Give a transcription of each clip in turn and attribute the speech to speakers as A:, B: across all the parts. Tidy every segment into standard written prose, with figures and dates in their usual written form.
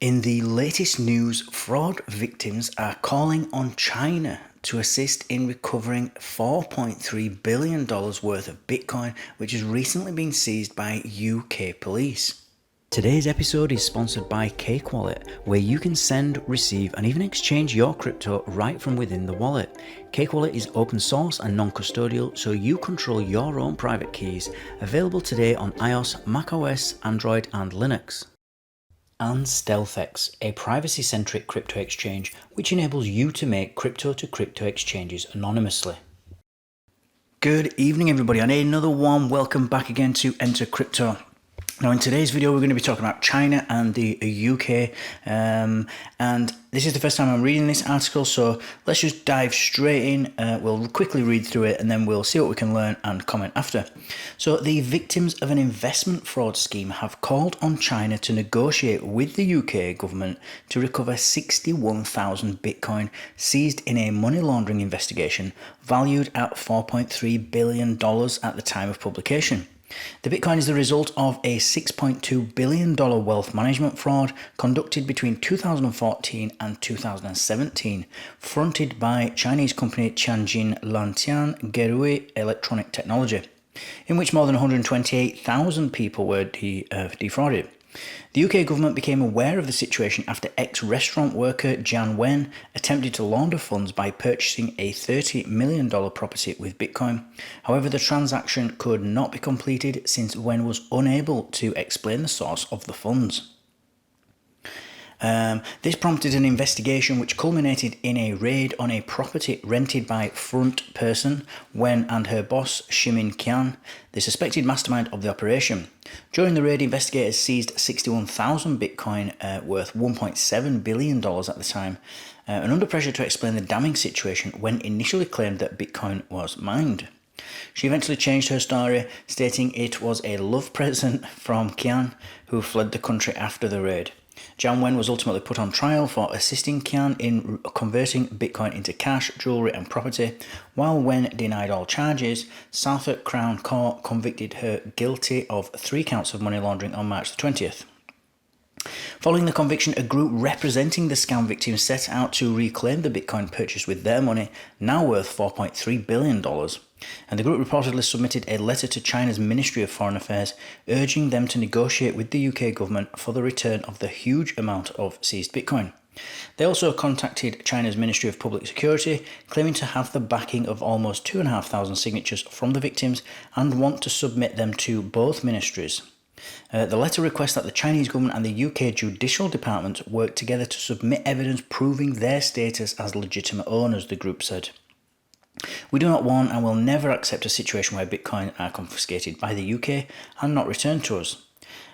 A: In the latest news, fraud victims are calling on China to assist in recovering $4.3 billion worth of Bitcoin, which has recently been seized by UK police. Today's episode is sponsored by Cake Wallet, where you can send, receive, and even exchange your crypto right from within the wallet. Cake Wallet is open source and non-custodial, so you control your own private keys. Available today on iOS, macOS, Android, and Linux. And StealthEX, a privacy-centric crypto exchange which enables you to make crypto-to-crypto exchanges anonymously. Good evening, everybody, and another one. Welcome back again to Enter Crypto. Now, in today's video, we're going to be talking about China and the UK, and this is the first time I'm reading this article, so let's just dive straight in. We'll quickly read through it, and then we'll see what we can learn and comment after. So, the victims of an investment fraud scheme have called on China to negotiate with the UK government to recover 61,000 Bitcoin seized in a money laundering investigation valued at $4.3 billion at the time of publication. The Bitcoin is the result of a $6.2 billion wealth management fraud conducted between 2014 and 2017, fronted by Chinese company Tianjin Lantian Gerui electronic technology, in which more than 128,000 people were defrauded. The UK government became aware of the situation after ex-restaurant worker Jian Wen attempted to launder funds by purchasing a $30 million property with Bitcoin. However, the transaction could not be completed since Wen was unable to explain the source of the funds. This prompted an investigation which culminated in a raid on a property rented by front person Wen and her boss Shimin Qian, the suspected mastermind of the operation. During the raid, investigators seized 61,000 Bitcoin worth $1.7 billion at the time, and under pressure to explain the damning situation, Wen initially claimed that Bitcoin was mined. She eventually changed her story, stating it was a love present from Qian, who fled the country after the raid. Jian Wen was ultimately put on trial for assisting Qian in converting Bitcoin into cash, jewellery and property. While Wen denied all charges, Southwark Crown Court convicted her guilty of 3 counts of money laundering on March the 20th. Following the conviction, a group representing the scam victims set out to reclaim the Bitcoin purchased with their money, now worth $4.3 billion. And the group reportedly submitted a letter to China's Ministry of Foreign Affairs urging them to negotiate with the UK government for the return of the huge amount of seized Bitcoin. They also contacted China's Ministry of Public Security, claiming to have the backing of almost 2,500 signatures from the victims and want to submit them to both ministries. The letter requests that the Chinese government and the UK Judicial Department work together to submit evidence proving their status as legitimate owners, the group said. We do not want and will never accept a situation where Bitcoin are confiscated by the UK and not returned to us.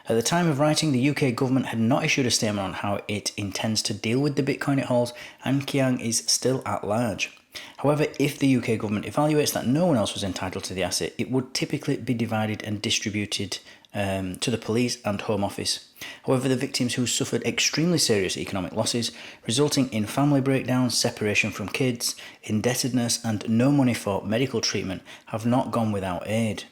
A: At the time of writing, the UK government had not issued a statement on how it intends to deal with the Bitcoin it holds, and Qian is still at large. However, if the UK government evaluates that no one else was entitled to the asset, it would typically be divided and distributed to the police and Home Office. However, the victims who suffered extremely serious economic losses, resulting in family breakdowns, separation from kids, indebtedness, and no money for medical treatment, have not gone without aid.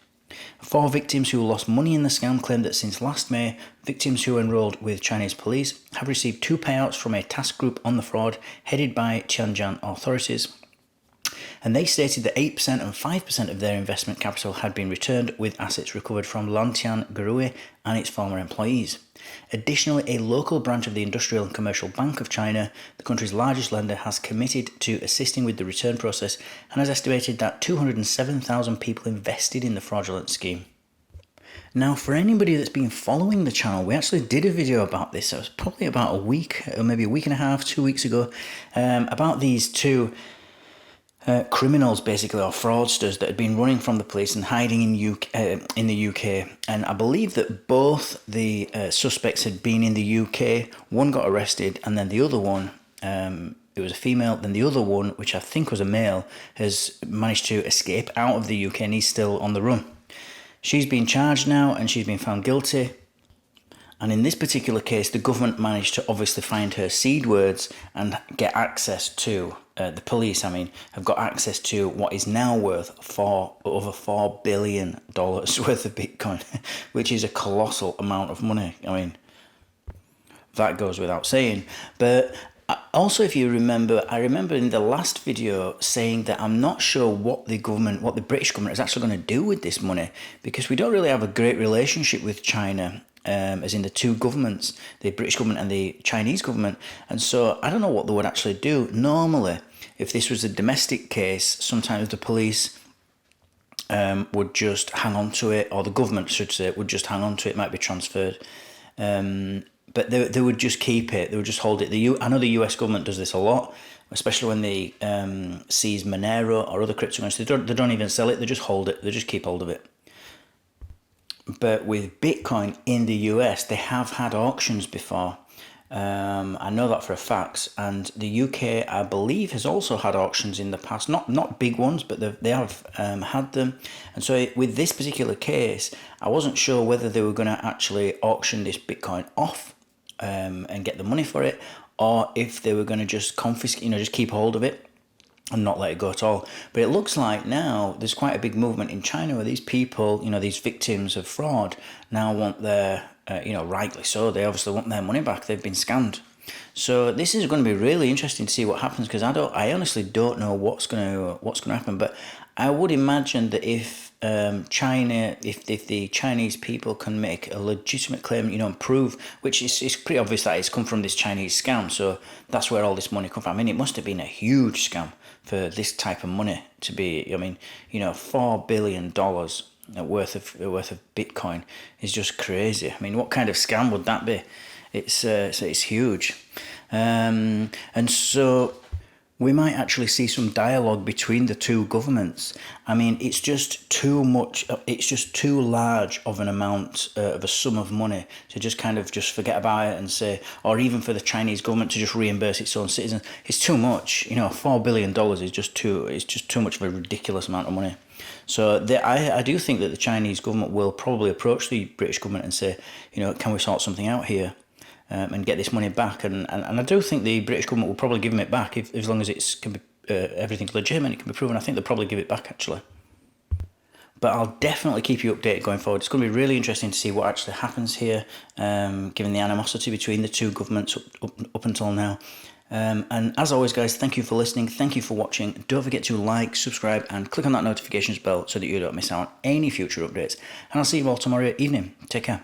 A: 4 victims who lost money in the scam claimed that since last May, victims who enrolled with Chinese police have received 2 payouts from a task group on the fraud headed by Tianjin authorities. And they stated that 8% and 5% of their investment capital had been returned, with assets recovered from Lantian Gerui and its former employees. Additionally, a local branch of the Industrial and Commercial Bank of China, the country's largest lender, has committed to assisting with the return process and has estimated that 207,000 people invested in the fraudulent scheme. Now, for anybody that's been following the channel, we actually did a video about this. It was probably about a week, or maybe a week and a half, 2 weeks ago, about these 2 criminals, basically, or fraudsters that had been running from the police and hiding in the UK. And I believe that both the suspects had been in the UK. One got arrested, and then the other one, it was a female, then the other one, which I think was a male, has managed to escape out of the UK and he's still on the run. She's been charged now and she's been found guilty. And in this particular case, the government managed to obviously find her seed words and get access to, the police, have got access to what is now worth over $4 billion worth of Bitcoin, which is a colossal amount of money. That goes without saying. But also, if you remember, I remember in the last video saying that I'm not sure what the British government is actually going to do with this money, because we don't really have a great relationship with China, as in the two governments, the British government and the Chinese government. And so I don't know what they would actually do. Normally, if this was a domestic case, sometimes the police would just hang on to it, or the government, should say, would just hang on to it, might be transferred. But they would just keep it. They would just hold it. I know the US government does this a lot, especially when they seize Monero or other cryptocurrencies. They don't even sell it. They just hold it. They just keep hold of it. But with Bitcoin in the US, they have had auctions before. I know that for a fact. And the UK, I believe, has also had auctions in the past. Not big ones, but they have had them. And so with this particular case, I wasn't sure whether they were going to actually auction this Bitcoin off and get the money for it, or if they were going to just confiscate, just keep hold of it and not let it go at all. But it looks like now there's quite a big movement in China where these people, these victims of fraud, now want their, rightly so, they obviously want their money back. They've been scammed. So this is going to be really interesting to see what happens, because I honestly don't know what's going to happen. But I would imagine that if China, if the Chinese people can make a legitimate claim, and prove, which is pretty obvious that it's come from this Chinese scam. So that's where all this money come from. I mean, it must have been a huge scam for this type of money to be. I mean, $4 billion worth of Bitcoin is just crazy. I mean, what kind of scam would that be? It's huge, and so we might actually see some dialogue between the two governments. I mean, it's just too much. It's just too large of an amount of a sum of money to just kind of just forget about it and say, or even for the Chinese government to just reimburse its own citizens. It's too much. $4 billion is just too. It's just too much of a ridiculous amount of money. So I do think that the Chinese government will probably approach the British government and say, can we sort something out here? And get this money back, and I do think the British government will probably give them it back as long as everything's legitimate, it can be proven. I think they'll probably give it back, actually. But I'll definitely keep you updated going forward. It's going to be really interesting to see what actually happens here, given the animosity between the two governments up until now. And as always, guys, thank you for listening. Thank you for watching. Don't forget to like, subscribe, and click on that notifications bell so that you don't miss out on any future updates. And I'll see you all tomorrow evening. Take care.